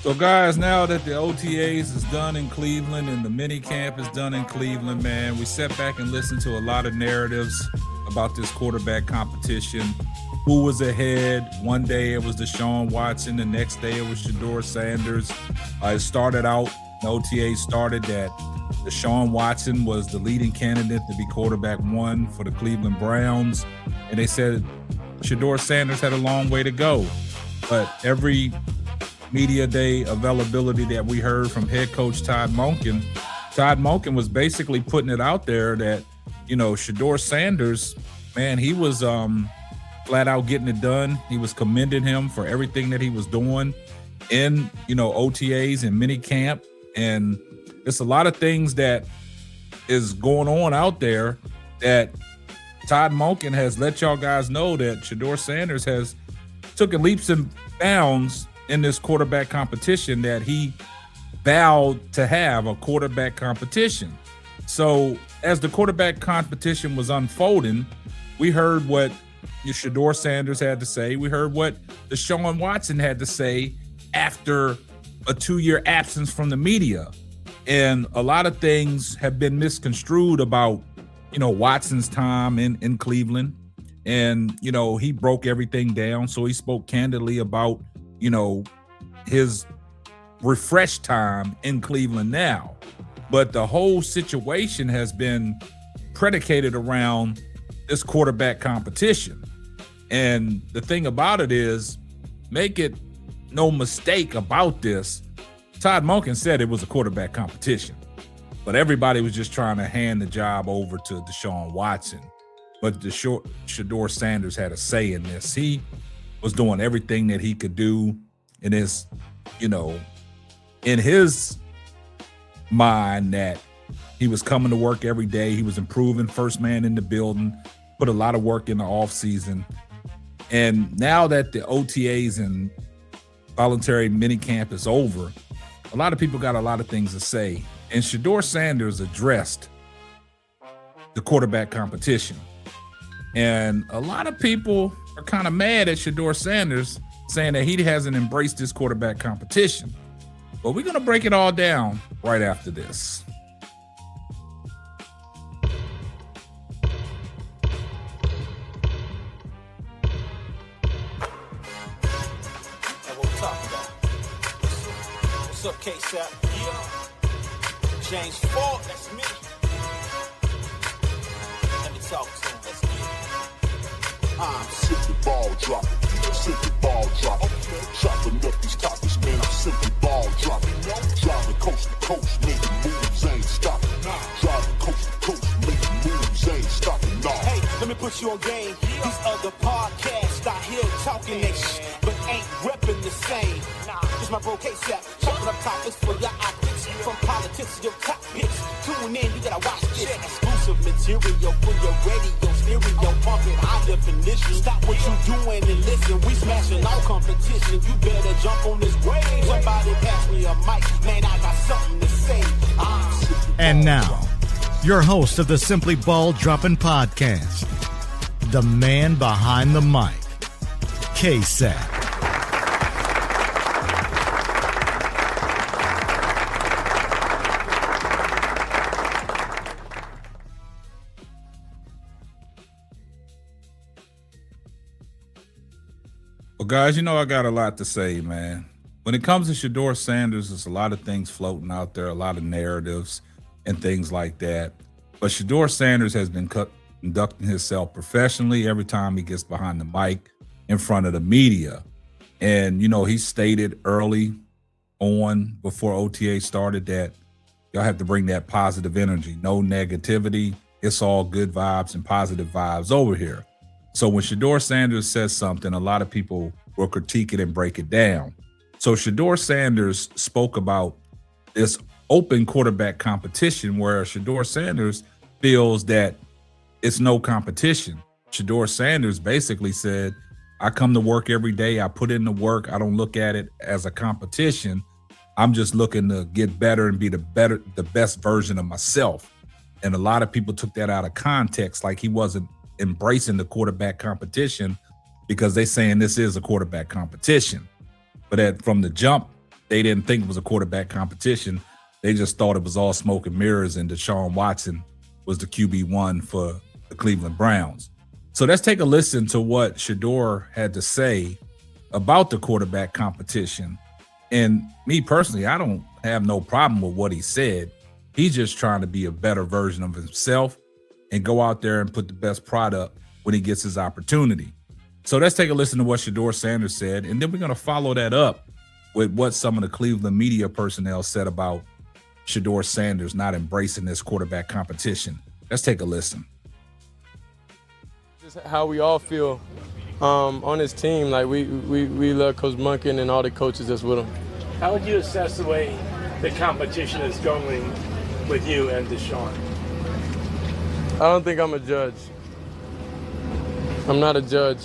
So, guys, now that the OTAs is done in Cleveland and the mini camp is done in Cleveland, man, we sat back and listened to a lot of narratives about this quarterback competition. Who was ahead? One day it was Deshaun Watson. The next day it was Shedeur Sanders. It started out, the OTA started that Deshaun Watson was the leading candidate to be quarterback one for the Cleveland Browns. And they said Shedeur Sanders had a long way to go. But every media day availability that we heard from head coach Todd Monken was basically putting it out there that, you know, Shedeur Sanders, man, he was flat out getting it done. He was commending him for everything that he was doing in, you know, OTAs and mini camp. And there's a lot of things that is going on out there that Todd Monken has let y'all guys know that Shedeur Sanders has took leaps and bounds in this quarterback competition, that he vowed to have a quarterback competition. So as the quarterback competition was unfolding, we heard what Shedeur Sanders had to say. We heard what Deshaun Watson had to say after a 2-year absence from the media. And a lot of things have been misconstrued about, you know, Watson's time in Cleveland. And, you know, he broke everything down. So he spoke candidly about, you know, his refreshed time in Cleveland now. But the whole situation has been predicated around this quarterback competition. And the thing about it is, make it no mistake about this, Todd Monken said it was a quarterback competition, but everybody was just trying to hand the job over to Deshaun Watson. But Shedeur Sanders had a say in this. He was doing everything that he could do in his, you know, in his mind, that he was coming to work every day. He was improving, first man in the building, put a lot of work in the offseason. And now that the OTAs and voluntary minicamp is over, a lot of people got a lot of things to say. And Shedeur Sanders addressed the quarterback competition. And a lot of people are kind of mad at Shedeur Sanders, saying that he hasn't embraced this quarterback competition. But we're going to break it all down right after this. What's up, K-Sap? Yeah. James Ford, that's me. Let me talk to him. Let's get it. I'm simply ball dropping. Simply ball dropping. Chopping up these topics, man. I'm simply ball dropping. Driving coast to coast, making moves, ain't stopping. Driving coast to coast, making moves, ain't stopping. Nah. Hey, let me put you on game. These other podcasts out here talking that shit, but ain't repping the same. It's my bro K-Sap, chopping up topics for your optics. From politics to your top picks. Tune in, you gotta watch this. Exclusive material for your radio stereo, pumping high definition. Stop what you doing and listen. We smashing all competition. You better jump on this wave. Somebody pass me a mic, man. I got something to say. And now, your host of the Simply Ball Dropping podcast, the man behind the mic, K-Sap. Well, guys, you know I got a lot to say, man. When it comes to Shedeur Sanders, there's a lot of things floating out there, a lot of narratives and things like that. But Shedeur Sanders has been conducting himself professionally every time he gets behind the mic in front of the media. And, you know, he stated early on, before OTA started, that y'all have to bring that positive energy, no negativity. It's all good vibes and positive vibes over here. So when Shedeur Sanders says something, a lot of people will critique it and break it down. So Shedeur Sanders spoke about this open quarterback competition, where Shedeur Sanders feels that it's no competition. Shedeur Sanders basically said, I come to work every day. I put in the work. I don't look at it as a competition. I'm just looking to get better and be the best version of myself. And a lot of people took that out of context, like he wasn't embracing the quarterback competition, because they saying this is a quarterback competition. But from the jump, they didn't think it was a quarterback competition. They just thought it was all smoke and mirrors, and Deshaun Watson was the QB1 for the Cleveland Browns. So let's take a listen to what Shedeur had to say about the quarterback competition. And me personally, I don't have no problem with what he said. He's just trying to be a better version of himself and go out there and put the best product when he gets his opportunity. So let's take a listen to what Shedeur Sanders said, and then we're going to follow that up with what some of the Cleveland media personnel said about Shedeur Sanders not embracing this quarterback competition. Let's take a listen. Just how we all feel on his team. Like we love Coach Monken and all the coaches that's with him. How would you assess the way the competition is going with you and Deshaun? I don't think I'm a judge. I'm not a judge.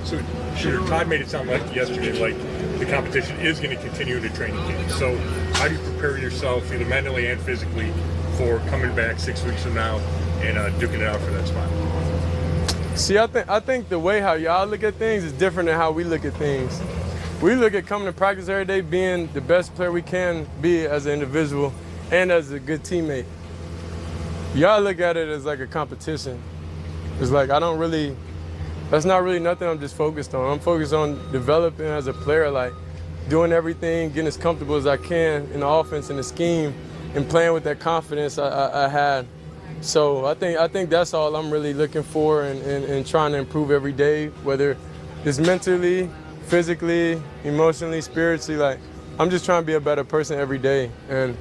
So, sure, Todd made it sound like yesterday, like the competition is going to continue into training camp. So, how do you prepare yourself, either mentally and physically, for coming back 6 weeks from now and duking it out for that spot? See, I think the way how y'all look at things is different than how we look at things. We look at coming to practice every day, being the best player we can be as an individual and as a good teammate. Y'all look at it as like a competition. It's like that's not really nothing I'm just focused on. I'm focused on developing as a player, like doing everything, getting as comfortable as I can in the offense and the scheme, and playing with that confidence I had. So I think that's all I'm really looking for and trying to improve every day, whether it's mentally, physically, emotionally, spiritually. Like I'm just trying to be a better person every day, and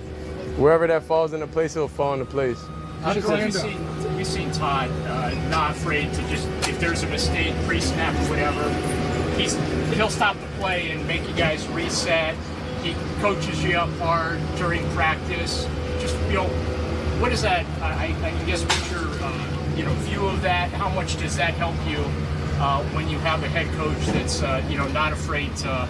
wherever that falls into place, it'll fall into place. We've seen Todd not afraid to just, if there's a mistake, pre-snap or whatever, he'll stop the play and make you guys reset. He coaches you up hard during practice. Just, what is that? I guess what's your view of that? How much does that help you when you have a head coach that's not afraid to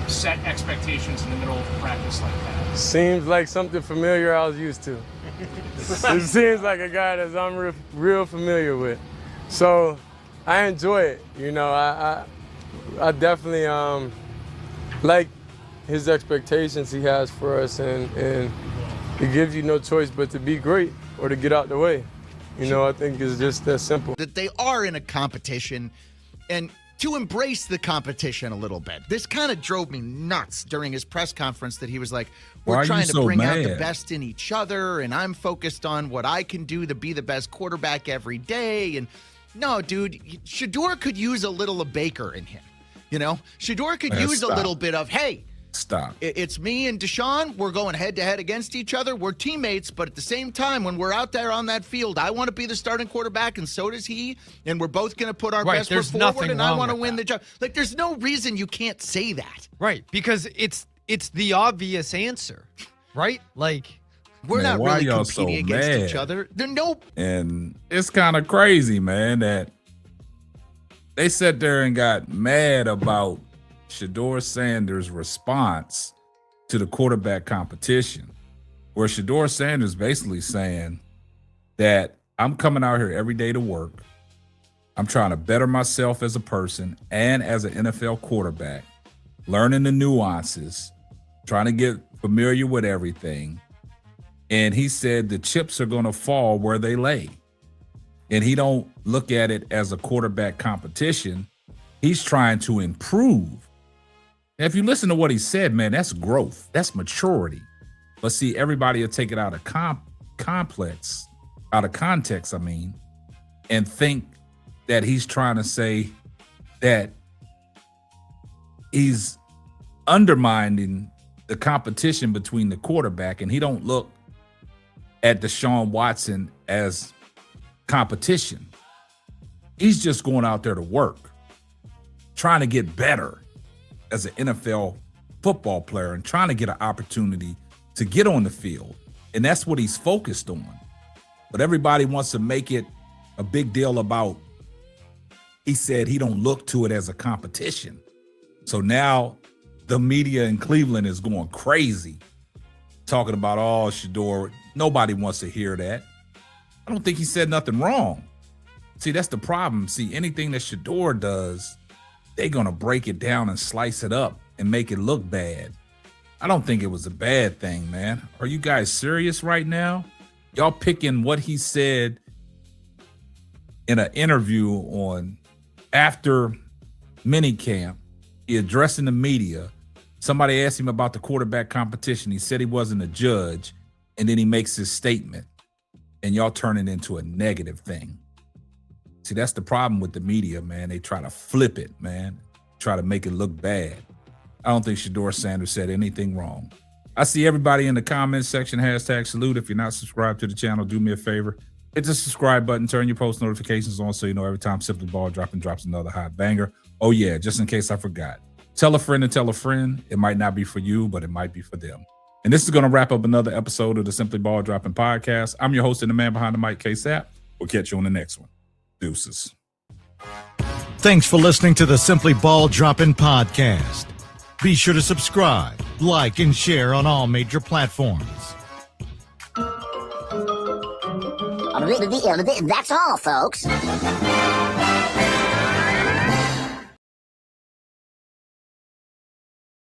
set expectations in the middle of practice like that? Seems like something familiar I was used to. It seems like a guy that I'm real familiar with. So I enjoy it. I definitely like his expectations he has for us, and it gives you no choice but to be great or to get out the way. I think it's just that simple. That they are in a competition and to embrace the competition a little bit. This kind of drove me nuts during his press conference that he was like, we're trying to bring out the best in each other, and I'm focused on what I can do to be the best quarterback every day. And no, dude, Shedeur could use a little of Baker in him. Shedeur could use a little bit of, hey, stop. It's me and Deshaun. We're going head-to-head against each other. We're teammates, but at the same time, when we're out there on that field, I want to be the starting quarterback, and so does he, and we're both going to put our best foot forward, and I want to win the job. Like, there's no reason you can't say that. Right, because it's the obvious answer, right? Like, we're not really competing so against each other. And it's kind of crazy, man, that they sat there and got mad about Shedeur Sanders' response to the quarterback competition, where Shedeur Sanders basically saying that I'm coming out here every day to work. I'm trying to better myself as a person and as an NFL quarterback, learning the nuances, trying to get familiar with everything. And he said the chips are going to fall where they lay. And he don't look at it as a quarterback competition. He's trying to improve. Now, if you listen to what he said, man, that's growth. That's maturity. But see, everybody will take it out of context, and think that he's trying to say that he's undermining the competition between the quarterback, and he don't look at Deshaun Watson as competition. He's just going out there to work, trying to get better as an NFL football player and trying to get an opportunity to get on the field. And that's what he's focused on. But everybody wants to make it a big deal about, he said he don't look to it as a competition. So now the media in Cleveland is going crazy, talking about, oh, Shedeur. Nobody wants to hear that. I don't think he said nothing wrong. See, that's the problem. See, anything that Shedeur does, they're going to break it down and slice it up and make it look bad. I don't think it was a bad thing, man. Are you guys serious right now? Y'all picking what he said in an interview on after minicamp. He addressing the media. Somebody asked him about the quarterback competition. He said he wasn't a judge, and then he makes his statement, and y'all turn it into a negative thing. See, that's the problem with the media, man. They try to flip it, man. Try to make it look bad. I don't think Shedeur Sanders said anything wrong. I see everybody in the comments section, #salute. If you're not subscribed to the channel, do me a favor. Hit the subscribe button, turn your post notifications on so you know every time Simply Ball drops another hot banger. Oh yeah, just in case I forgot. Tell a friend to tell a friend. It might not be for you, but it might be for them. And this is going to wrap up another episode of the Simply Ball Dropping Podcast. I'm your host and the man behind the mic, K-Sap. We'll catch you on the next one. Deuces. Thanks for listening to the Simply Ball Dropping Podcast. Be sure to subscribe, like, and share on all major platforms. That's all, folks.